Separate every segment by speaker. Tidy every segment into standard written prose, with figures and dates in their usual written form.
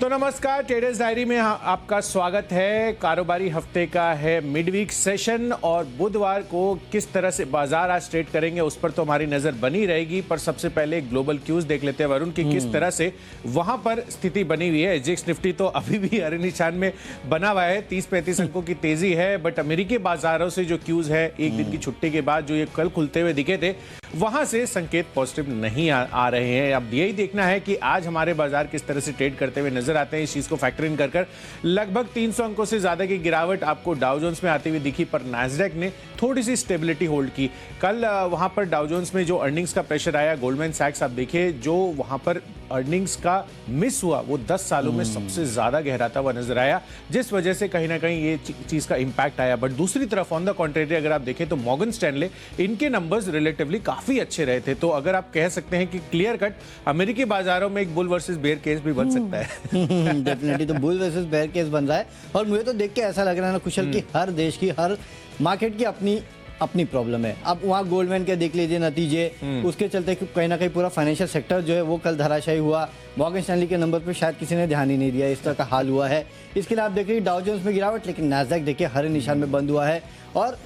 Speaker 1: तो नमस्कार, traders diary में आपका स्वागत है। कारोबारी हफ्ते का है मिड वीक सेशन और बुधवार को किस तरह से बाजार आज ट्रेड करेंगे उस पर तो हमारी नजर बनी रहेगी। पर सबसे पहले ग्लोबल क्यूज देख लेते हैं वरुण की किस तरह से वहां पर स्थिति बनी हुई है। एसजीएक्स निफ्टी तो अभी भी हरे निशान में बना हुआ है, 30-35 अंकों की तेजी है। बट अमेरिकी बाजारों से जो क्यूज है एक दिन की छुट्टी के बाद जो ये कल खुलते हुए दिखे थे वहां से संकेत पॉजिटिव नहीं आ रहे हैं। अब यही देखना है कि आज हमारे बाजार किस तरह से ट्रेड करते हुए नजर आते हैं। इस चीज को फैक्टर इन कर लगभग 300 अंकों से ज्यादा की गिरावट आपको डाउ जोन्स में आती हुई दिखी, पर नैस्डैक ने थोड़ी सी स्टेबिलिटी होल्ड की। कल वहां पर डाउ जोन्स में जो अर्निंग्स का प्रेशर आया, गोल्डमैन सैक्स आप देखिए जो वहां पर अर्निंग्स का मिस हुआ वो 10 सालों में सबसे ज्यादा गहराता हुआ नजर आया, जिस वजह से कहीं ना कहीं ये चीज का इंपैक्ट आया। बट दूसरी तरफ ऑन द कॉन्ट्रेरी अगर आप देखें तो मॉर्गन स्टैनले इनके नंबर्स रिलेटिवली काफी अच्छे रहे थे। तो अगर आप कह सकते हैं कि क्लियर कट अमेरिकी बाजारों में एक बुल वर्सेस बेयर केस भी बन सकता है।
Speaker 2: डेफिनेटली तो बुल वर्सेस बेयर केस बन रहा है। और मुझे तो देख के ऐसा लग रहा है ना कुशल कि हर देश की हर मार्केट की अपनी प्रॉब्लम है। अब वहाँ गोल्डमैन के देख लीजिए नतीजे, उसके चलते कहीं ना कहीं पूरा फाइनेंशियल सेक्टर जो है वो कल धराशायी हुआ। मॉर्गन स्टैनली के नंबर पे शायद किसी ने ध्यान ही नहीं दिया, इस तरह का हाल हुआ है। इसके लिए आप देखिए डाउ जोन्स में गिरावट, लेकिन नैस्डैक देखिए हरे निशान में बंद हुआ है। और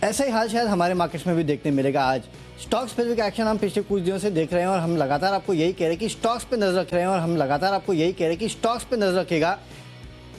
Speaker 2: ऐसा ही हाल शायद हमारे मार्केट्स में भी देखने मिलेगा आज। स्टॉक स्पेसिफिक एक्शन हम पिछले कुछ दिनों से देख रहे हैं और हम लगातार आपको यही कह रहे हैं कि स्टॉक्स पे नजर रख रहे हैं और हम लगातार आपको यही कह रहे हैं कि स्टॉक्स पे नजर रखेगा।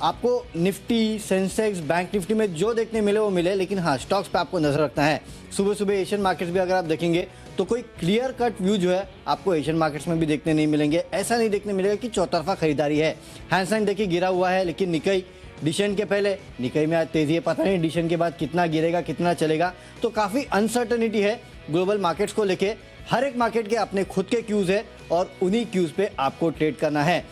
Speaker 2: आपको निफ्टी, सेंसेक्स, बैंक निफ्टी में जो देखने मिले वो मिले, लेकिन हाँ स्टॉक्स पे आपको नजर रखना है। सुबह सुबह एशियन मार्केट्स भी अगर आप देखेंगे तो कोई क्लियर कट व्यू जो है आपको एशियन मार्केट्स में भी देखने नहीं मिलेंगे। ऐसा नहीं देखने मिलेगा कि चौतरफा खरीदारी है। हैंसेन देखिए गिरा हुआ है, लेकिन निकाई डिशन के पहले निकाई में आज तेजी है, पता नहीं डिशन के बाद कितना गिरेगा कितना चलेगा। तो काफ़ी अनसर्टनिटी है ग्लोबल मार्केट्स को लेके। हर एक मार्केट के अपने खुद के क्यूज है और उन्हीं क्यूज पे आपको ट्रेड करना है।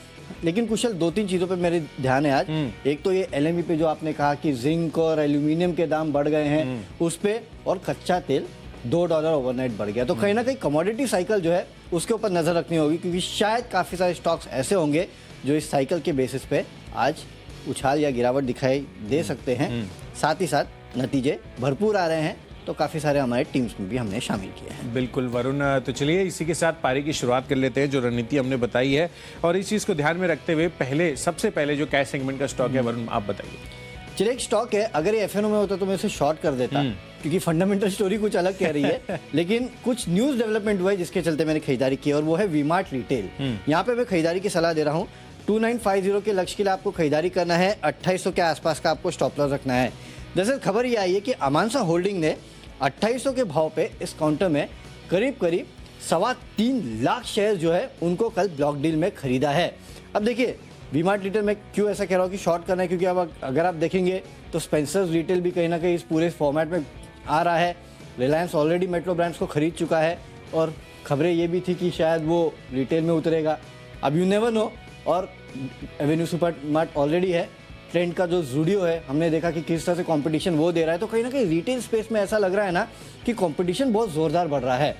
Speaker 2: लेकिन कुशल 2-3 चीज़ों पे मेरे ध्यान है आज। एक तो ये एलएमई पे जो आपने कहा कि जिंक और एल्यूमिनियम के दाम बढ़ गए हैं उस पे, और कच्चा तेल $2 ओवरनाइट बढ़ गया। तो कहीं ना कहीं कमोडिटी साइकिल जो है उसके ऊपर नजर रखनी होगी, क्योंकि शायद काफ़ी सारे स्टॉक्स ऐसे होंगे जो इस साइकिल के बेसिस पे आज उछाल या गिरावट दिखाई दे सकते हैं। साथ ही साथ नतीजे भरपूर आ रहे हैं, तो काफ़ी सारे हमारे टीम्स में भी हमने शामिल किए हैं।
Speaker 1: बिल्कुल वरुण, तो चलिए इसी के साथ पारी की शुरुआत कर लेते हैं जो रणनीति हमने बताई है। और इस चीज़ को ध्यान में रखते हुए सबसे पहले जो कैश सेगमेंट का स्टॉक है वरुण आप बताइए।
Speaker 2: चलिए एक स्टॉक है, अगर ये एफएनओ में होता तो मैं इसे शॉर्ट कर देता, क्योंकि फंडामेंटल स्टोरी कुछ अलग कह रही है। लेकिन कुछ न्यूज़ डेवलपमेंट हुआ है जिसके चलते मैंने खरीदारी की, और वो है वी-मार्ट रिटेल। यहाँ पे मैं खरीदारी की सलाह दे रहा हूँ। 2950 के लक्ष्य के लिए आपको खरीदारी करना है। 2800 के आसपास का आपको स्टॉप लॉस रखना है। दरअसल खबर ये आई है कि अमांसा होल्डिंग ने 2800 के भाव पे इस काउंटर में करीब 3.25 लाख शेयर जो है उनको कल ब्लॉक डील में खरीदा है। अब देखिए वी-मार्ट रिटेल में क्यों ऐसा कह रहा हूँ कि शॉर्ट करना है, क्योंकि अब अगर आप देखेंगे तो स्पेंसर्स रिटेल भी कहीं ना कहीं इस पूरे फॉर्मेट में आ रहा है। रिलायंस ऑलरेडी मेट्रो ब्रांड्स को खरीद चुका है और खबरें ये भी थी कि शायद वो रिटेल में उतरेगा। अब यू नेवर नो। और एवेन्यू सुपर मार्ट ऑलरेडी है। ट्रेंड का जो ज़ूडियो है हमने देखा कि किस तरह से कंपटीशन वो दे रहा है। तो कहीं ना कहीं रिटेल स्पेस में ऐसा लग रहा है ना कि कंपटीशन बहुत ज़ोरदार बढ़ रहा है।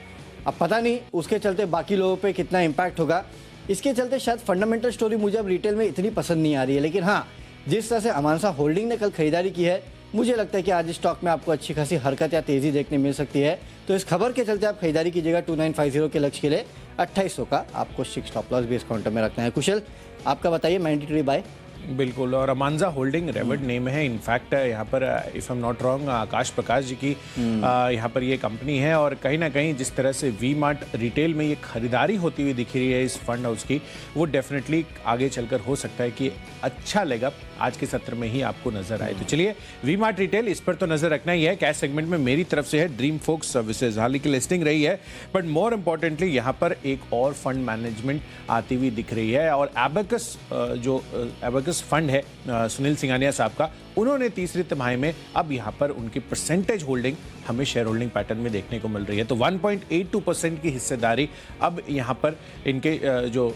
Speaker 2: अब पता नहीं उसके चलते बाकी लोगों पे कितना इम्पैक्ट होगा। इसके चलते शायद फंडामेंटल स्टोरी मुझे अब रिटेल में इतनी पसंद नहीं आ रही है। लेकिन हाँ, जिस तरह से अमांसा होल्डिंग ने कल खरीदारी की है, मुझे लगता है कि आज स्टॉक में आपको अच्छी खासी हरकत या तेज़ी देखने मिल सकती है। तो इस खबर के चलते आप खरीदारी कीजिएगा। 2950 के लक्ष्य के लिए 2800 का आपको स्टॉप लॉस भी इस काउंटर में रखना है। कुशल आपका बताइए। Mandatory by.
Speaker 1: बिल्कुल, और अमांजा होल्डिंग रेवट नेम है। इनफैक्ट यहाँ पर if I am not wrong Akash Prakash ji की यहाँ पर ये कंपनी है। और कहीं ना कहीं जिस तरह से वी-मार्ट रिटेल में ये खरीदारी होती हुई दिख रही है इस फंड हाउस की, वो डेफिनेटली आगे चलकर हो सकता है कि अच्छा लेगा आज के सत्र में ही आपको नजर आए। तो चलिए वी-मार्ट रिटेल इस पर तो नजर रखना ही है। कैश सेगमेंट में मेरी तरफ से है ड्रीम फोक्स सर्विसेज, हालांकि लिस्टिंग रही है, बट मोर इंपॉर्टेंटली यहाँ पर एक और फंड मैनेजमेंट आती हुई दिख रही है। और एबेकस जो एबेकस फंड है सुनील सिंघानिया साहब का, उन्होंने तीसरी तिमाही में अब यहाँ पर उनकी परसेंटेज होल्डिंग हमें शेयर होल्डिंग पैटर्न में देखने को मिल रही है। तो 1.82% की हिस्सेदारी अब यहाँ पर इनके जो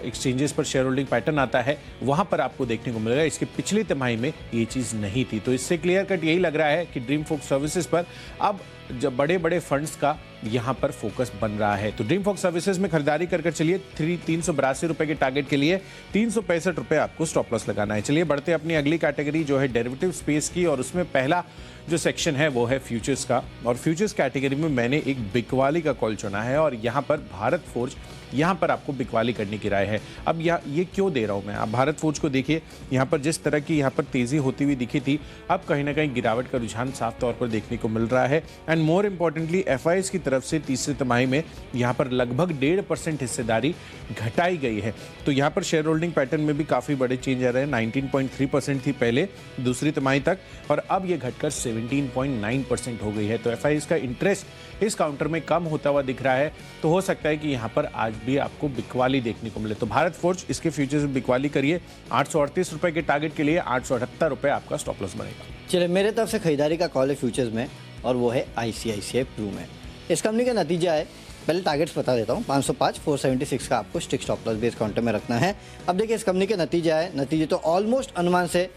Speaker 1: एक्सचेंजेस पर शेयर होल्डिंग पैटर्न आता है वहाँ पर आपको देखने को मिलेगा। इसके पिछली तिमाही में ये चीज़ नहीं थी। तो इससे क्लियर कट यही लग रहा है कि ड्रीम फोक्स सर्विसेज पर अब जब बड़े बड़े फंड्स का यहाँ पर फोकस बन रहा है। तो ड्रीम फॉक्स सर्विसेज में खरीदारी कर चलिए 382 रुपए के टारगेट के लिए 365 रुपए आपको स्टॉप लॉस लगाना है। चलिए बढ़ते अपनी अगली कैटेगरी जो है डेरिवेटिव स्पेस की, और उसमें पहला जो सेक्शन है वो है फ्यूचर्स का। और फ्यूचर्स कैटेगरी में मैंने एक बिकवाली का कॉल चुना है और यहाँ पर भारत फोर्ज, यहाँ पर आपको बिकवाली करने की राय है। अब ये क्यों दे रहा हूँ मैं, आप भारत फोर्ज को देखिए, यहाँ पर जिस तरह की यहाँ पर तेजी होती हुई दिखी थी, अब कहीं ना कहीं गिरावट का रुझान साफ तौर पर देखने को मिल रहा है। एंड मोर इंपॉर्टेंटली एफआईएस की तरफ से तीसरी तिमाही में यहाँ पर लगभग 1.5% हिस्सेदारी घटाई गई है। तो यहाँ पर शेयर होल्डिंग पैटर्न में भी काफी बड़े चेंज आ रहे हैं। 19.3% थी पहले दूसरी तिमाही तक, और अब ये घटकर 17.9% हो गई है। तो एफआईएस का इंटरेस्ट इस काउंटर में कम होता हुआ दिख रहा है। तो हो सकता है कि यहाँ पर आज भी आपको बिकवाली देखने को मिले। तो भारत फोर्ज इसके फ्यूचर्स में बिकवाली करिए। 838 रुपए के टारगेट के लिए 878 रुपए आपका स्टॉप लॉस बनेगा।
Speaker 2: चलिए, मेरे तरफ से खरीदारी का कॉल है फ्यूचर्स में, और वो है आईसीआईसीआई प्रू में। इस कंपनी का नतीजा है, पहले टारगेट्स बता देता हूँ। 505, 476 का आपको stick stop loss base counter में रखना है। अब देखिए इस कंपनी का नतीजा है, नतीजे तो ऑलमोस्ट अनुमान से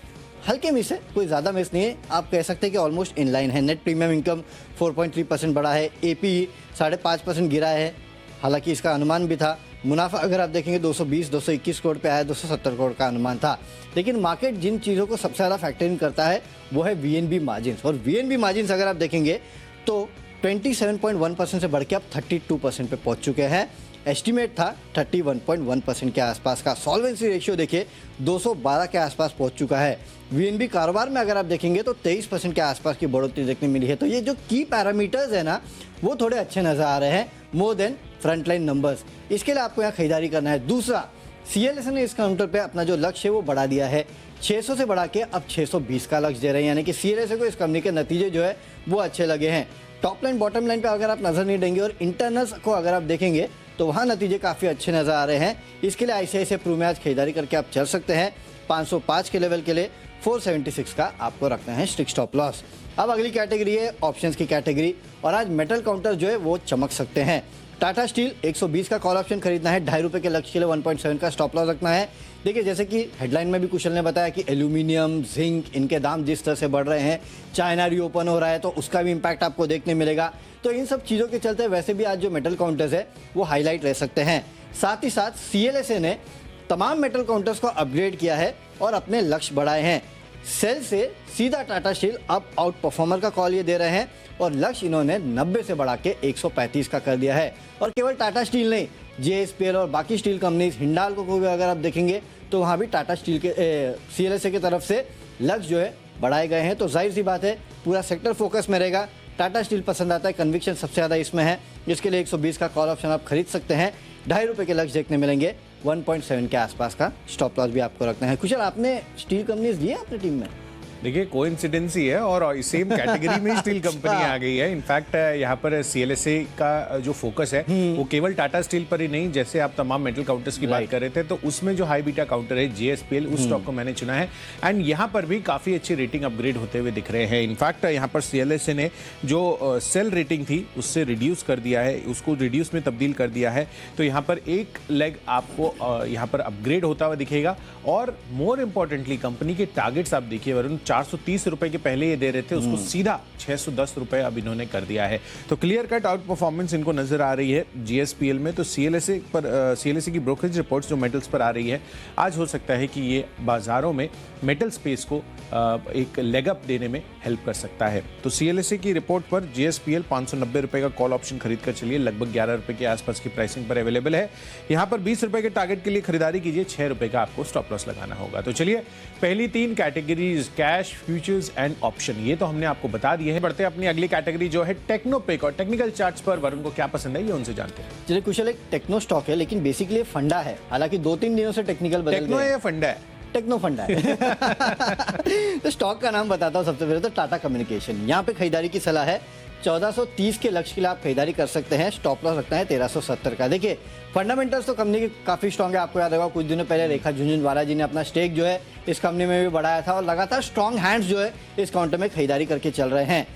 Speaker 2: हल्के मिस है, कोई ज़्यादा मिस नहीं है। आप कह सकते हैं कि ऑलमोस्ट इन लाइन है। नेट प्रीमियम इनकम 4.3% बढ़ा है, एपी 5.5% गिरा है, हालांकि इसका अनुमान भी था। मुनाफा अगर आप देखेंगे 220-221 करोड़ पे आया, 270 करोड़ का अनुमान था। लेकिन मार्केट जिन चीज़ों को सबसे ज़्यादा फैक्टर इन करता है वो है वीएनबी मार्जिन्स, और वीएनबी मार्जिन्स अगर आप देखेंगे तो 27.1% से बढ़ के अब 32% पे पहुंच चुके हैं। एस्टिमेट था 31.1% के आसपास का। सॉल्वेंसी रेशियो देखिए 212 के आसपास पहुंच चुका है। वीएनबी कारोबार में अगर आप देखेंगे तो 23% के आसपास की बढ़ोतरी देखने मिली है। तो ये जो की पैरामीटर्स है ना, वो थोड़े अच्छे नजर आ रहे हैं, मोर देन फ्रंटलाइन नंबर्स। इसके लिए आपको यहाँ खरीदारी करना है। दूसरा, सीएलएस ने इस काउंटर पे अपना जो लक्ष्य है वो बढ़ा दिया है, 600 से बढ़ा के अब 620 का लक्ष्य दे रहे हैं। यानी कि सीएलएस को इस कंपनी के नतीजे जो है वो अच्छे लगे हैं। टॉप लाइन बॉटम लाइन पे अगर आप नजर नहीं देंगे और इंटरनल्स को अगर आप देखेंगे तो वहाँ नतीजे काफ़ी अच्छे नजर आ रहे हैं। इसके लिए आईसीआईसीआई प्रू में आज खरीदारी करके आप चल सकते हैं। 505 के लेवल के लिए 476 का आपको रखना है स्टिक स्टॉप लॉस। अब अगली कैटेगरी है ऑप्शंस की कैटेगरी, और आज मेटल काउंटर जो है वो चमक सकते हैं। टाटा स्टील 120 का कॉल ऑप्शन खरीदना है, 2.5 रुपये के लक्ष्य के लिए 1.7 का स्टॉप लॉस रखना है। देखिए जैसे कि हेडलाइन में भी कुशल ने बताया कि एल्यूमिनियम, जिंक, इनके दाम जिस तरह से बढ़ रहे हैं, चाइना रीओपन हो रहा है तो उसका भी इम्पैक्ट आपको देखने मिलेगा। तो इन सब चीज़ों के चलते वैसे भी आज जो मेटल काउंटर्स है वो हाईलाइट रह सकते हैं। साथ ही साथ सीएलएसए ने तमाम मेटल काउंटर्स को अपग्रेड किया है और अपने लक्ष्य बढ़ाए हैं। सेल से सीधा टाटा स्टील अब आउट परफॉर्मर का कॉल ये दे रहे हैं, और लक्ष्य इन्होंने 90 से बढ़ा के 135 का कर दिया है। और केवल टाटा स्टील नहीं, जेएसपीएल और बाकी स्टील कंपनीज, हिंडाल्को को भी अगर आप देखेंगे तो वहाँ भी टाटा स्टील के सीएलएसए की तरफ से लक्ष्य जो है बढ़ाए गए हैं। तो जाहिर सी बात है पूरा सेक्टर फोकस में रहेगा। टाटा स्टील पसंद आता है, कन्विक्शन सबसे ज़्यादा इसमें है, जिसके लिए 120 का कॉल ऑप्शन आप खरीद सकते हैं। 2.5 रुपये के लक्ष्य देखने मिलेंगे, 1.7 के आसपास का स्टॉप लॉस भी आपको रखना है। कुशल, आपने स्टील कंपनीज लिए अपनी टीम में?
Speaker 1: देखिए कोइंसिडेंसी है और सेम कैटेगरी में स्टील कंपनी आ गई है। इनफैक्ट यहाँ पर सीएलएसए का जो फोकस है वो केवल टाटा स्टील पर ही नहीं, जैसे आप तमाम मेटल काउंटर्स की बात कर रहे थे तो उसमें जो हाई बीटा काउंटर है जेएसपीएल, उस स्टॉक को मैंने चुना है। एंड यहाँ पर भी काफी अच्छी रेटिंग अपग्रेड होते हुए दिख रहे हैं। इनफैक्ट यहाँ पर सीएलएसए ने जो सेल रेटिंग थी उससे रिड्यूस कर दिया है, उसको रिड्यूस में तब्दील कर दिया है। तो यहाँ पर एक लेग आपको यहाँ पर अपग्रेड होता हुआ दिखेगा। और मोर इंपॉर्टेंटली कंपनी के टारगेट्स आप देखिए वरुण, 430 रुपए के पहले ये दे रहे थे, उसको सीधा 610 रुपए अब इन्होंने कर दिया है। तो क्लियर कट आउट परफॉर्मेंस इनको नजर आ रही है जीएसपीएल में। तो सीएलएसए की ब्रोकरेज रिपोर्ट्स जो मेटल्स पर आ रही है, आज हो सकता है कि ये बाजारों में मेटल स्पेस को एक लेग अप देने में हेल्प कर सकता है। तो सीएलएसए की रिपोर्ट पर जीएसपीएल 590 रुपए का कॉल ऑप्शन खरीद कर चलिए, लगभग 11 रुपए के आसपास की प्राइसिंग पर अवेलेबल है। यहाँ पर 20 रुपए के टारगेट के लिए खरीदारी कीजिए, 6 रुपए का आपको स्टॉप लॉस लगाना होगा। तो चलिए पहली 3 categories cash, futures and option, ये तो हमने आपको बता दिए हैं। बढ़ते हैं अपनी अगली कैटेगरी जो है टेक्नोपेक, और टेक्निकल चार्ट्स पर वरुण को क्या पसंद है ये उनसे जानते हैं।
Speaker 2: चलिए कुशल, एक टेक्नो स्टॉक है लेकिन बेसिकली फंडा है, हालांकि 2-3 दिनों से टेक्निकल बदल
Speaker 1: टेक्नो है या फंडा है?
Speaker 2: टेक्नो फंडा है। तो स्टॉक का नाम बताता हूँ सबसे पहले तो टाटा कम्युनिकेशन। यहाँ पे खरीदारी की सलाह है, 1430 के लक्ष्य के लिए आप खरीदारी कर सकते हैं। स्टॉप लॉस रखना है 1370 का। देखिए फंडामेंटल्स तो कंपनी की काफी स्ट्रांग है। आपको याद होगा कुछ दिनों पहले रेखा झुनझुनवाला जी ने अपना स्टेक जो है इस कंपनी में भी बढ़ाया था, और लगातार स्ट्रांग हैंड्स जो है इस काउंटर में खरीदारी करके चल रहे हैं।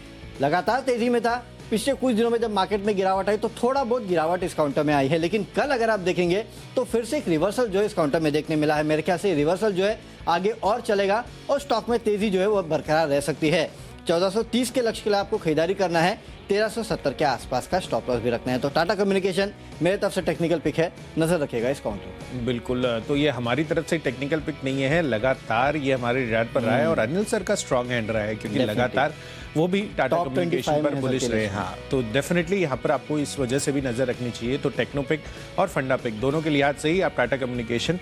Speaker 2: लगातार तेजी में था। पिछले कुछ दिनों में जब मार्केट में गिरावट आई तो थोड़ा बहुत गिरावट इस काउंटर में आई है, लेकिन कल अगर आप देखेंगे तो फिर से एक रिवर्सल जो है इस काउंटर में देखने मिला है। मेरे ख्याल से रिवर्सल जो है आगे और चलेगा और स्टॉक में तेजी जो है वो बरकरार रह सकती है। 1430 के लक्ष्य के लिए आपको खरीदारी करना है, 1370 के आसपास का स्टॉप लॉस भी रखना है। तो टाटा कम्युनिकेशन मेरे तरफ से टेक्निकल पिक है, नजर रखिएगा इस काउंटर पर।
Speaker 1: बिल्कुल, तो ये हमारी तरफ से टेक्निकल पिक नहीं है, लगातार ये हमारे रडार पर रहा है और अनिल सर का स्ट्रॉन्ग हैंड रहा है, क्योंकि लगातार वो भी टाटा
Speaker 2: Top
Speaker 1: कम्युनिकेशन
Speaker 2: 25
Speaker 1: पर
Speaker 2: में
Speaker 1: बुलिश
Speaker 2: सबके
Speaker 1: रहे।
Speaker 2: लिए।
Speaker 1: हाँ, तो डेफिनेटली यहाँ पर आपको इस वजह से भी नजर रखनी चाहिए। तो टेक्नो पिक और फंडा पिक दोनों के लिहाज से ही आप टाटा कम्युनिकेशन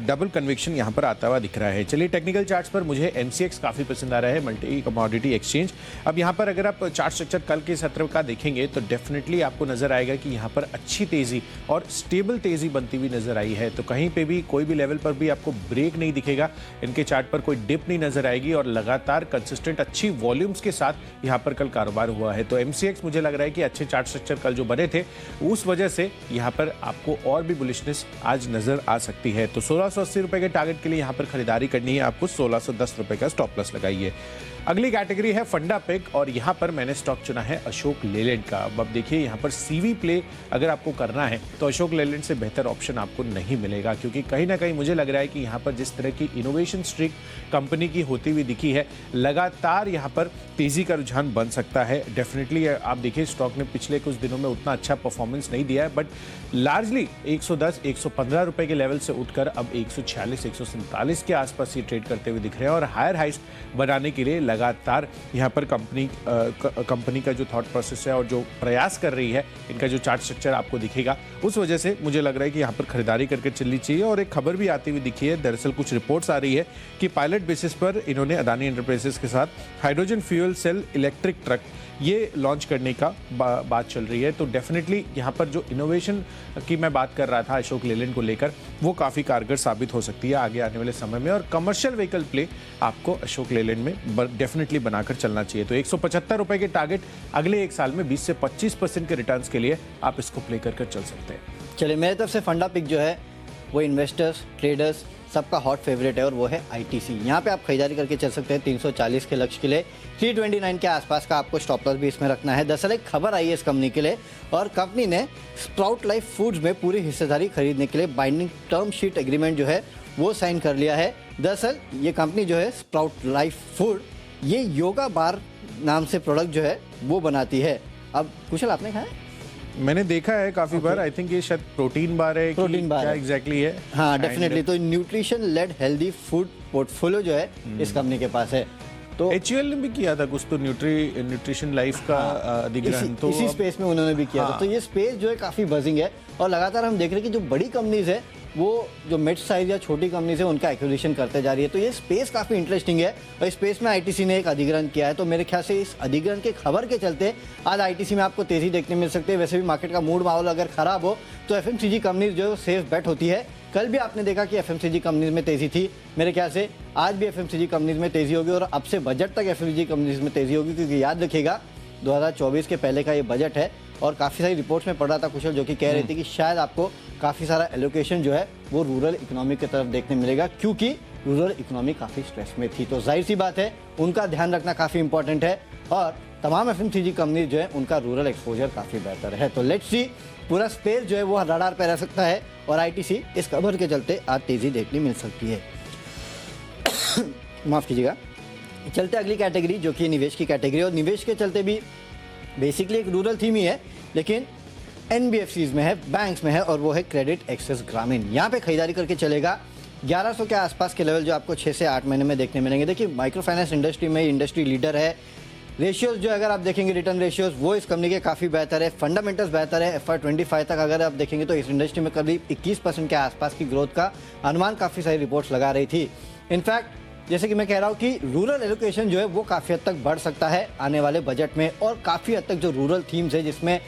Speaker 1: डबल कन्विक्शन यहाँ पर आता हुआ दिख रहा है। चलिए टेक्निकल चार्ट्स पर मुझे एमसीएक्स काफी पसंद आ रहा है, मल्टी कमोडिटी एक्सचेंज। अब यहाँ पर अगर आप चार्ट स्ट्रक्चर कल के सत्र का देखेंगे तो डेफिनेटली आपको नजर आएगा कि यहाँ पर अच्छी तेजी और स्टेबल तेजी बनती हुई नजर आई है। तो कहीं पे भी कोई भी लेवल पर भी आपको ब्रेक नहीं दिखेगा, इनके चार्ट पर कोई डिप नहीं नजर आएगी और लगातार कंसिस्टेंट अच्छी वॉल्यूम्स के साथ यहाँ पर कल कारोबार हुआ है। तो एमसीएक्स मुझे लग रहा है कि अच्छे चार्ट स्ट्रक्चर कल जो बने थे उस वजह से यहाँ पर आपको और भी बुलिशनेस आज नजर आ सकती है। तो 1680 रुपए के टारगेट के लिए यहाँ पर खरीदारी करनी है आपको, 1610 रुपए का स्टॉप लॉस लगाइए। अगली कैटेगरी है फंडा पिक और यहाँ पर मैंने स्टॉक चुना है अशोक लेलैंड का। अब देखिए यहाँ पर सीवी प्ले अगर आपको करना है तो अशोक लेलैंड से बेहतर ऑप्शन आपको नहीं मिलेगा, क्योंकि कहीं ना कहीं मुझे लग रहा है कि यहाँ पर जिस तरह की इनोवेशन स्ट्रीक कंपनी की होती हुई दिखी है, लगातार यहाँ पर तेजी का रुझान बन सकता है। डेफिनेटली आप देखिए स्टॉक ने पिछले कुछ दिनों में उतना अच्छा परफॉर्मेंस नहीं दिया है, बट लार्जली 110 115 रुपए के लेवल से उठकर अब 146 147 के आसपास ये ट्रेड करते हुए दिख रहे हैं और हायर हाइस्ट बनाने के लिए लगातार यहाँ पर कंपनी का जो थॉट प्रोसेस है और जो प्रयास कर रही है, इनका जो चार्ट स्ट्रक्चर आपको दिखेगा, उस वजह से मुझे लग रहा है कि यहाँ पर खरीदारी करके चलनी चाहिए। और एक खबर भी आती हुई दिखी है, दरअसल कुछ रिपोर्ट्स आ रही है कि पायलट बेसिस पर इन्होंने अदानी एंटरप्राइजेस के साथ hydrogen fuel cell electric truck ये लॉन्च करने का बात चल रही है। तो डेफिनेटली यहाँ पर जो इनोवेशन की मैं बात कर रहा था अशोक लेलैंड को लेकर, वो काफ़ी कारगर साबित हो सकती है आगे आने वाले समय में। और कमर्शियल व्हीकल प्ले आपको अशोक लेलैंड में डेफिनेटली बनाकर चलना चाहिए। तो 175 रुपए के टारगेट अगले एक साल में 20 से 25% के रिटर्न्स के लिए आप इसको प्ले कर चल सकते हैं।
Speaker 2: चलिए मेरी तरफ से फंडा पिक जो है वो इन्वेस्टर्स, ट्रेडर्स सबका हॉट फेवरेट है और वो है आईटीसी। यहाँ पे आप खरीदारी करके चल सकते हैं 340 के लक्ष्य के लिए, 329 के आसपास का आपको स्टॉप लॉस भी इसमें रखना है। दरअसल एक खबर आई है इस कंपनी के लिए और कंपनी ने स्प्राउट लाइफ फूड्स में पूरी हिस्सेदारी खरीदने के लिए बाइंडिंग टर्म शीट एग्रीमेंट जो है वो साइन कर लिया है। दरअसल ये कंपनी जो है स्प्राउट लाइफ फूड, ये योगा बार नाम से प्रोडक्ट जो है वो बनाती है। अब कुशल आपने खाया?
Speaker 1: मैंने देखा है काफी बार। आई थिंक ये शायद प्रोटीन बार है,
Speaker 2: प्रोटीन बार
Speaker 1: क्या
Speaker 2: है।
Speaker 1: एग्जैक्टली है?
Speaker 2: हाँ डेफिनेटली। तो nutrition led healthy food portfolio जो है इस कंपनी के पास है। तो
Speaker 1: एचयूएल ने भी किया था कुछ तो न्यूट्रिशन लाइफ का अधिग्रहण, तो
Speaker 2: इसी स्पेस में उन्होंने भी किया था। तो ये स्पेस जो है काफी बजिंग है और लगातार हम देख रहे हैं कि जो बड़ी कंपनीज है वो जो मिड साइज या छोटी कंपनीज है उनका एक्विजिशन करते जा रही है। तो ये स्पेस काफी इंटरेस्टिंग है और इस स्पेस में आईटीसी ने एक अधिग्रहण किया है। तो मेरे ख्याल से इस अधिग्रहण के खबर के चलते आज आईटीसी में आपको तेजी देखने मिल सकती है। वैसे भी मार्केट का मूड माहौल अगर खराब हो तो एफएमसीजी कंपनीज जो सेफ बेट होती है। कल भी आपने देखा कि एफएमसीजी कंपनीज में तेजी थी, मेरे ख्याल से आज भी एफएमसीजी कंपनीज में तेजी होगी और अब से बजट तक एफएमसीजी कंपनीज में तेजी होगी, क्योंकि याद रखिएगा 2024 के पहले का ये बजट है और काफ़ी सारी रिपोर्ट्स में पढ़ रहा था कुशल, जो कि कह रही थी कि शायद आपको काफ़ी सारा एलोकेशन जो है वो रूरल इकोनॉमी की तरफ देखने मिलेगा, क्योंकि रूरल इकोनॉमी काफ़ी स्ट्रेस में थी। तो जाहिर सी बात है उनका ध्यान रखना काफ़ी इंपॉर्टेंट है और तमाम एफएमसीजी कंपनी जो है उनका रूरल एक्सपोजर काफ़ी बेहतर है। तो लेट्स सी, पूरा स्पेस जो है वो रडार पे रह सकता है और आईटीसी इस खबर के चलते आज तेज़ी देखने मिल सकती है। माफ़ कीजिएगा। चलते अगली कैटेगरी जो कि निवेश की कैटेगरी, और निवेश के चलते भी बेसिकली एक रूरल थीम ही है, लेकिन एनबीएफसीज में है, बैंक्स में है, और वो है क्रेडिट एक्सेस ग्रामीण। यहाँ पे खरीदारी करके चलेगा 1100 के आसपास के लेवल जो आपको 6 से 8 महीने में देखने मिलेंगे। देखिए माइक्रो फाइनेंस इंडस्ट्री में इंडस्ट्री लीडर है। रेशियोज जो अगर आप देखेंगे रिटर्न रेशियोज वो इस कंपनी के काफ़ी बेहतर है, फंडामेंटल्स बेहतर है। FY25 तक अगर आप देखेंगे तो इस इंडस्ट्री में करीब 21% के आसपास की ग्रोथ का अनुमान काफ़ी सारी रिपोर्ट्स लगा रही थी। इनफैक्ट जैसे कि मैं कह रहा हूँ कि रूरल एलोकेशन जो है वो काफ़ी हद तक बढ़ सकता है आने वाले बजट में, और काफ़ी हद तक जो रूरल थीम्स है जिसमें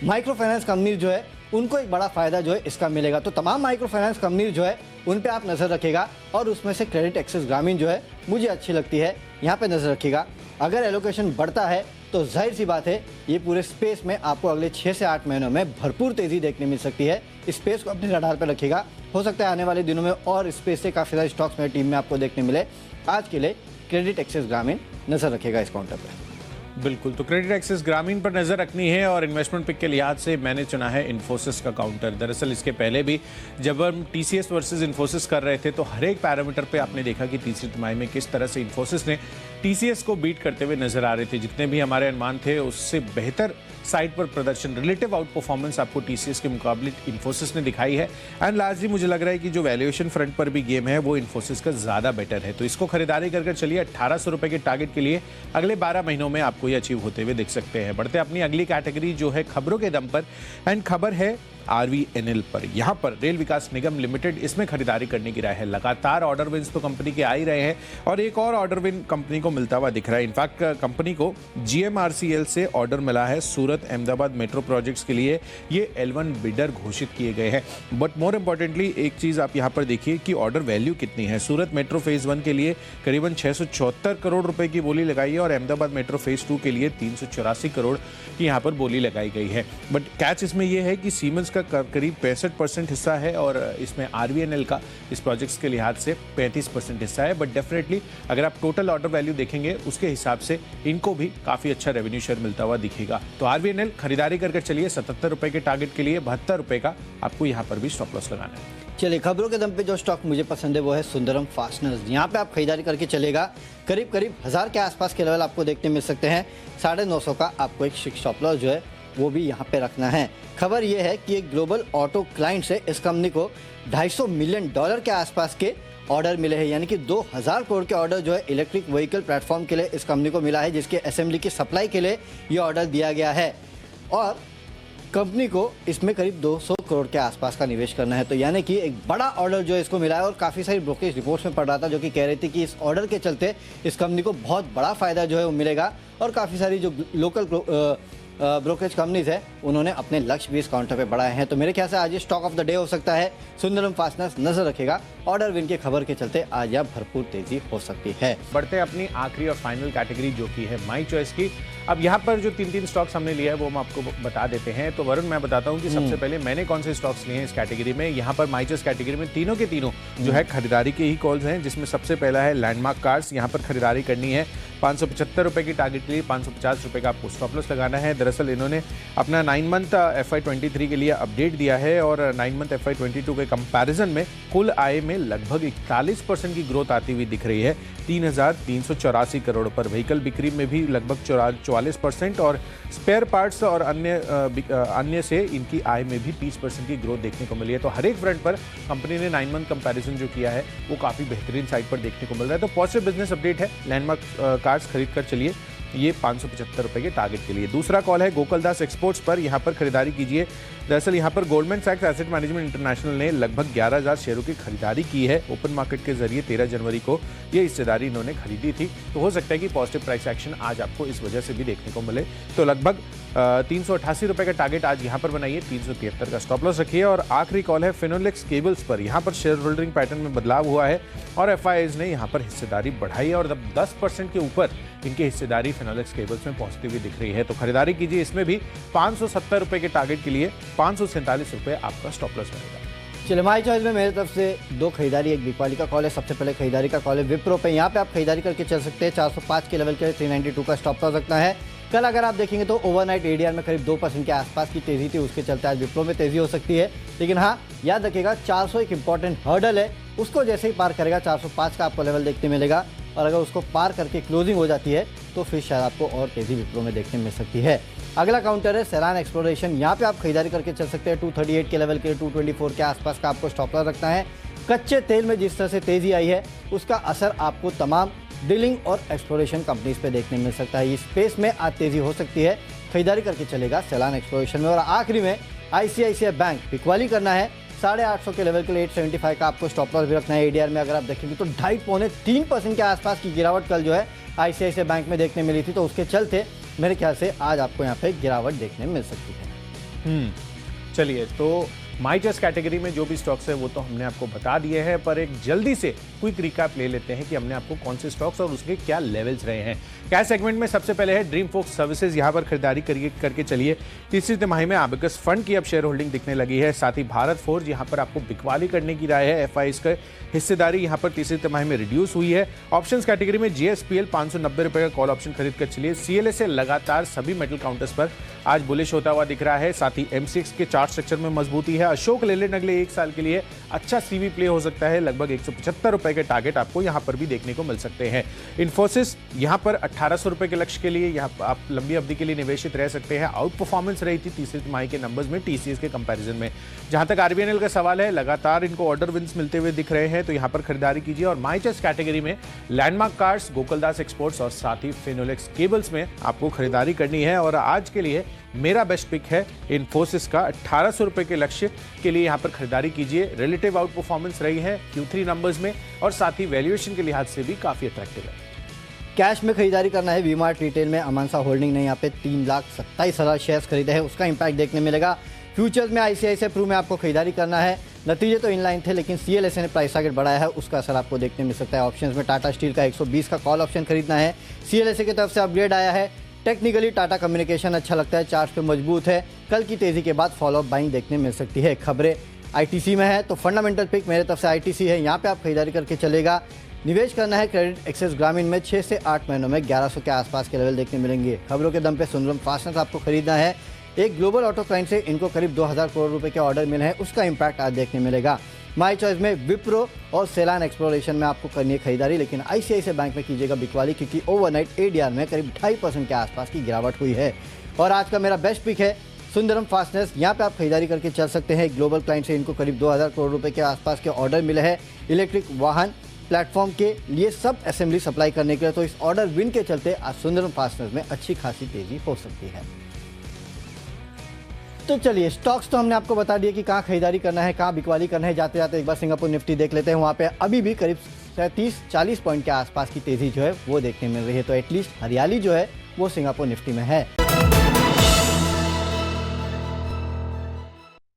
Speaker 2: माइक्रो फाइनेंस कंपनी जो है उनको एक बड़ा फायदा जो है इसका मिलेगा। तो तमाम माइक्रो फाइनेंस कंपनी जो है उन पे आप नज़र रखिएगा और उसमें से क्रेडिट एक्सेस ग्रामीण जो है मुझे अच्छी लगती है, यहाँ पे नज़र रखिएगा। अगर एलोकेशन बढ़ता है तो जाहिर सी बात है ये पूरे स्पेस में आपको अगले 6 से 8 महीनों में भरपूर तेज़ी देखने मिल सकती है। इस स्पेस को अपने रडार पर रखिएगा, हो सकता है आने वाले दिनों में और स्पेस से काफ़ी सारे स्टॉक्स मेरी टीम में आपको देखने मिले। आज के लिए क्रेडिट एक्सेस ग्रामीण नज़र रखिएगा इस काउंटर पर।
Speaker 1: बिल्कुल, तो क्रेडिट एक्सेस ग्रामीण पर नजर रखनी है और इन्वेस्टमेंट पिक के लिहाज से मैंने चुना है इन्फोसिस का काउंटर। दरअसल इसके पहले भी जब हम टीसीएस वर्सेस इन्फोसिस कर रहे थे तो हर एक पैरामीटर पे आपने देखा कि तीसरी तिमाही में किस तरह से इन्फोसिस ने टीसीएस को बीट करते हुए नजर आ रहे थे। जितने भी हमारे अनुमान थे उससे बेहतर साइड पर प्रदर्शन, रिलेटिव आउट परफॉर्मेंस आपको टीसीएस के मुकाबले इन्फोसिस ने दिखाई है। एंड लार्जली मुझे लग रहा है कि जो वैल्यूएशन फ्रंट पर भी गेम है वो इन्फोसिस का ज्यादा बेटर है। तो इसको खरीदारी कर चलिए 1800 रुपए के टारगेट के लिए अगले 12 महीनों में आपको ये अचीव होते हुए दिख सकते हैं। बढ़ते अपनी अगली कैटेगरी जो है खबरों के दम पर, एंड खबर है आरवीएनएल पर। यहां पर रेल विकास निगम लिमिटेड, इसमें खरीदारी करने की राय है। लगातार ऑर्डर विन्स तो कंपनी के आ ही रहे हैं और एक और ऑर्डर विन कंपनी को मिलता हुआ दिख रहा है। इनफैक्ट कंपनी को जीएमआरसीएल से ऑर्डर मिला है सूरत अहमदाबाद मेट्रो प्रोजेक्ट्स के लिए। ये L1 बिडर घोषित किए गए हैं। बट मोर इंपॉर्टेंटली एक चीज आप यहां पर देखिए कि ऑर्डर वैल्यू कितनी है। सूरत मेट्रो फेज 1 के लिए करीबन 674 करोड़ रुपए की बोली लगाई है और अहमदाबाद मेट्रो फेज 2 के लिए 384 करोड़ की यहां पर बोली लगाई गई है। बट कैच इसमें यह है कि सीमेंस का करीब 65% हिस्सा है और इसमें आरवीएनएल का इस प्रोजेक्ट्स के लिहाज से 35% हिस्सा है। बट डेफिनेटली अगर आप टोटल ऑर्डर वैल्यू देखेंगे उसके हिसाब से इनको भी काफी अच्छा रेवेन्यू शेयर मिलता हुआ दिखेगा। तो आरवीएनएल खरीदारी करके चलिए 77 रुपए के टारगेट के लिए 72 रुपए का आपको यहाँ पर भी स्टॉप लॉस लगाना है।
Speaker 2: चलिए, खबरों के दम पे जो स्टॉक मुझे पसंद है वो है सुंदरम फास्टनर्स। यहाँ पे आप खरीदारी करके चलेगा करीब 1000 के आसपास के लेवल आपको देखने मिल सकते हैं। 950 का आपको एक स्टॉप लॉस जो है वो भी यहाँ पे रखना है। खबर ये है कि एक ग्लोबल ऑटो क्लाइंट से इस कंपनी को $250 मिलियन के आसपास के ऑर्डर मिले हैं, यानी कि 2000 करोड़ के ऑर्डर जो है इलेक्ट्रिक व्हीकल प्लेटफॉर्म के लिए इस कंपनी को मिला है, जिसके असेंबली की सप्लाई के लिए ये ऑर्डर दिया गया है और कंपनी को इसमें करीब 200 करोड़ के आसपास का निवेश करना है। तो यानी कि एक बड़ा ऑर्डर जो है इसको मिला है और काफ़ी सारी ब्रोकरेज रिपोर्ट्स में पढ़ रहा था जो कि कह रही थी कि इस ऑर्डर के चलते इस कंपनी को बहुत बड़ा फायदा जो है वो मिलेगा और काफ़ी सारी जो लोकल ब्रोकरेज कंपनीज है उन्होंने अपने लक्ष्य भी इस काउंटर पे बढ़ाए हैं। तो मेरे ख्याल से आज ये स्टॉक ऑफ द डे हो सकता है। सुंदरम फास्टनर्स नजर रखेगा, ऑर्डर विन की खबर के चलते आज यह भरपूर तेजी हो सकती है।
Speaker 1: बढ़ते अपनी आखिरी और फाइनल कैटेगरी जो की है माई चॉइस की। अब यहाँ पर जो 3 स्टॉक्स हमने लिया है वो हम आपको बता देते हैं। तो वरुण, मैं बताता हूँ कि सबसे पहले मैंने कौन से स्टॉक्स लिए हैं इस कैटेगरी में। यहाँ पर माई चॉइस कैटेगरी में तीनों के तीनों जो है खरीदारी के ही कॉल्स हैं, जिसमें सबसे पहला है लैंडमार्क कार्स। यहाँ पर खरीदारी करनी है 575 रुपए की टारगेट के लिए 550 रुपए का आपको स्टॉप लॉस लगाना है। दरअसल इन्होंने अपना 9 मंथ FY23 के लिए अपडेट दिया है और 9 मंथ FY22 के कंपैरिजन में कुल आय में लगभग 41% की ग्रोथ आती हुई दिख रही है 3384 करोड़ पर। व्हीकल बिक्री में भी लगभग 44% और स्पेयर पार्ट्स और अन्य से इनकी आय में भी 30% की ग्रोथ देखने को मिली है। तो हर एक फ्रंट पर कंपनी ने 9 मंथ कंपैरिजन जो किया है वो काफ़ी बेहतरीन साइड पर देखने को मिल रहा है। तो पॉजिटिव बिजनेस अपडेट है। लैंडमार्क कार्स खरीद कर चलिए ये 575 रुपए के टारगेट के लिए। दूसरा कॉल है गोकुलदास एक्सपोर्ट्स पर। यहाँ पर खरीदारी कीजिए। दरअसल यहाँ पर गोल्डमैन सैक्स एसेट मैनेजमेंट इंटरनेशनल ने लगभग 11,000 शेयरों की खरीदारी की है। ओपन मार्केट के जरिए 13 जनवरी को ये हिस्सेदारी इन्होंने खरीदी थी। तो हो सकता है कि पॉजिटिव प्राइस एक्शन आज आपको इस वजह से भी देखने को मिले। तो लगभग 388 रुपए का टारगेट आज यहाँ पर बनाइए, 373 का स्टॉप लॉस रखिए। और आखिरी कॉल है फिनोलेक्स केबल्स पर। यहाँ पर शेयर होल्डिंग पैटर्न में बदलाव हुआ है और एफआईआईज ने यहाँ पर हिस्सेदारी बढ़ाई है और 10% के ऊपर इनकी हिस्सेदारी फिनोलेक्स केबल्स में पॉजिटिव दिख रही है। तो खरीदारी कीजिए। इसमें भी 570 रुपए के टारगेट के लिए 547 रुपए आपका स्टॉप लॉस रहेगा।
Speaker 2: चलिए, माई चॉइस में मेरी तरफ से 2 खरीदारी, एक बिकवाली का कॉल है। सबसे पहले खरीदारी का कॉल है विप्रो पे। यहाँ पे आप खरीदारी करके चल सकते हैं। 405 के लेवल के 392 का स्टॉप लॉस रखना है। कल अगर आप देखेंगे तो ओवरनाइट एडीआर में करीब 2% के आसपास की तेजी थी, उसके चलते आज विप्रो में तेजी हो सकती है। लेकिन हाँ, याद रखिएगा 400 एक इंपॉर्टेंट हर्डल है, उसको जैसे ही पार करेगा 405 का आपको लेवल देखने मिलेगा और अगर उसको पार करके क्लोजिंग हो जाती है तो फिर शायद आपको और तेजी विप्रो में देखने मिल सकती है। अगला काउंटर है सेलान एक्सप्लोरेशन। यहाँ पे आप खरीदारी करके चल सकते हैं। 238 के लेवल के 224 के आसपास का आपको स्टॉप लॉस रखना है। कच्चे तेल में जिस तरह से तेजी आई है उसका असर आपको तमाम ड्रिलिंग और एक्सप्लोरेशन कंपनीज पे देखने मिल सकता है। इस स्पेस में आज तेजी हो सकती है, खरीदारी करके चलेगा सेलान एक्सप्लोरेशन में। और आखिरी में आईसीआईसीआई बैंक बिकवाली करना है। 850 के लेवल के लिए 875 का आपको स्टॉप लॉस भी रखना है। एडीआर में अगर आप देखेंगे तो 2.5-3% के आसपास की गिरावट कल जो है आईसीआईसीआई बैंक में देखने मिली थी। तो उसके चलते मेरे ख्याल से आज आपको यहाँ पे गिरावट देखने मिल सकती है।
Speaker 1: चलिए, तो माई चॉइस कैटेगरी में जो भी स्टॉक्स है वो तो हमने आपको बता दिए हैं, पर एक जल्दी से क्विक रिकैप ले लेते हैं कि हमने आपको कौन से स्टॉक्स और उसके क्या लेवल्स रहे हैं। कैश सेगमेंट में सबसे पहले है ड्रीम फोक्स सर्विसेज, यहां पर खरीदारी करके चलिए। तीसरी तिमाही में एबेकस फंड की अब शेयर होल्डिंग दिखने लगी है। साथ ही भारत फोर्ज, यहां पर आपको बिकवाली करने की राय है। एफआईज की हिस्सेदारी यहां पर तीसरी तिमाही में रिड्यूस हुई है। ऑप्शंस कैटेगरी में जीएसपीएल 590 रुपए का कॉल ऑप्शन खरीद कर चलिए। सीएलएसए लगातार सभी मेटल काउंटर्स पर आज बुलिश होता हुआ दिख रहा है। साथ ही एमसीएक्स के चार्ट स्ट्रक्चर में मजबूती है। अशोक लेलैंड अगले 1 साल के लिए अच्छा सीवी प्ले हो सकता है। लगभग 175 रुपए के टारगेट आपको यहां पर भी देखने को मिल सकते हैं। इन्फोसिस यहां पर 1800 रुपए के लक्ष्य के लिए यहां आप लंबी अवधि के लिए निवेशित रह सकते हैं। आउट परफॉर्मेंस रही थी तीसरी तिमाही के नंबर्स में टीसीएस के कंपैरिजन में। जहां तक आरबीएनएल का सवाल है, लगातार इनको ऑर्डर विंस मिलते हुए दिख रहे हैं, तो यहां पर खरीदारी कीजिए। और माई चॉइस कैटेगरी में लैंडमार्क कार्स, गोकुलदास एक्सपोर्ट्स और साथ ही फिनोलेक्स केबल्स में आपको खरीदारी करनी है। और आज के लिए मेरा बेस्ट पिक है इन्फोसिस का। 1800 रुपए के लक्ष्य के लिए यहां पर खरीदारी कीजिए। रिलेटिव आउट परफॉर्मेंस रही है Q3 नंबर्स में और साथ ही वैल्यूएशन के लिहाज से भी काफी अट्रैक्टिव है।
Speaker 2: कैश में खरीदारी करना है। वी-मार्ट रिटेल में अमानसा होल्डिंग ने यहाँ पे 3,27,000 शेयर्स खरीदे हैं, उसका इंपैक्ट देखने मिलेगा। फ्यूचर्स में आईसीआईसीआई प्रू में आपको खरीदारी करना है। नतीजे तो इनलाइन थे, लेकिन सीएलएसए ने प्राइस टारगेट बढ़ाया है, उसका असर आपको देखने मिल सकता है। ऑप्शंस में टाटा स्टील का 120 का कॉल ऑप्शन खरीदना है। सीएलएसए की तरफ से अपग्रेड आया है। टेक्निकली टाटा कम्युनिकेशन अच्छा लगता है, चार्ट पे मजबूत है। कल की तेजी के बाद फॉलो अप बाइंग देखने मिल सकती है। खबरें आईटीसी में है, तो फंडामेंटल पिक मेरे तरफ से आईटीसी है, यहाँ पे आप खरीदारी करके चलेगा। निवेश करना है क्रेडिट एक्सेस ग्रामीण में। 6 से 8 महीनों में 1100 के आसपास के लेवल देखने मिलेंगे। खबरों के दम पे सुंदरम फास्टनर्स आपको खरीदना है। एक ग्लोबल ऑटो क्लाइंट से इनको करीब 2000 करोड़ रुपए के ऑर्डर मिले हैं, उसका इंपैक्ट आज देखने मिलेगा। माई चॉइस में विप्रो और सेलान एक्सप्लोरेशन में आपको करनी है खरीदारी, लेकिन आईसीआईसीआई बैंक में कीजिएगा बिकवाली, क्योंकि ओवरनाइट एडीआर में करीब 2.5% के आसपास की गिरावट हुई है। और आज का मेरा बेस्ट पिक है सुंदरम फास्टनर्स, यहाँ पे आप खरीदारी करके चल सकते हैं। ग्लोबल क्लाइंट से इनको करीब 2000 करोड़ रुपए के आसपास के ऑर्डर मिले हैं इलेक्ट्रिक वाहन प्लेटफॉर्म के लिए, सब असेंबली सप्लाई करने के लिए। तो इस ऑर्डर विन के चलते आज सुंदरम फास्टनर्स में अच्छी खासी तेजी हो सकती है। तो चलिए, स्टॉक्स तो हमने आपको बता दिया कि कहाँ खरीदारी करना है, कहाँ बिकवाली करना है। जाते जाते एक बार सिंगापुर निफ्टी देख लेते हैं। वहाँ पे अभी भी करीब 37-40 पॉइंट के आसपास की तेजी जो है वो देखने मिल रही है। तो एटलीस्ट हरियाली जो है वो सिंगापुर निफ्टी में है।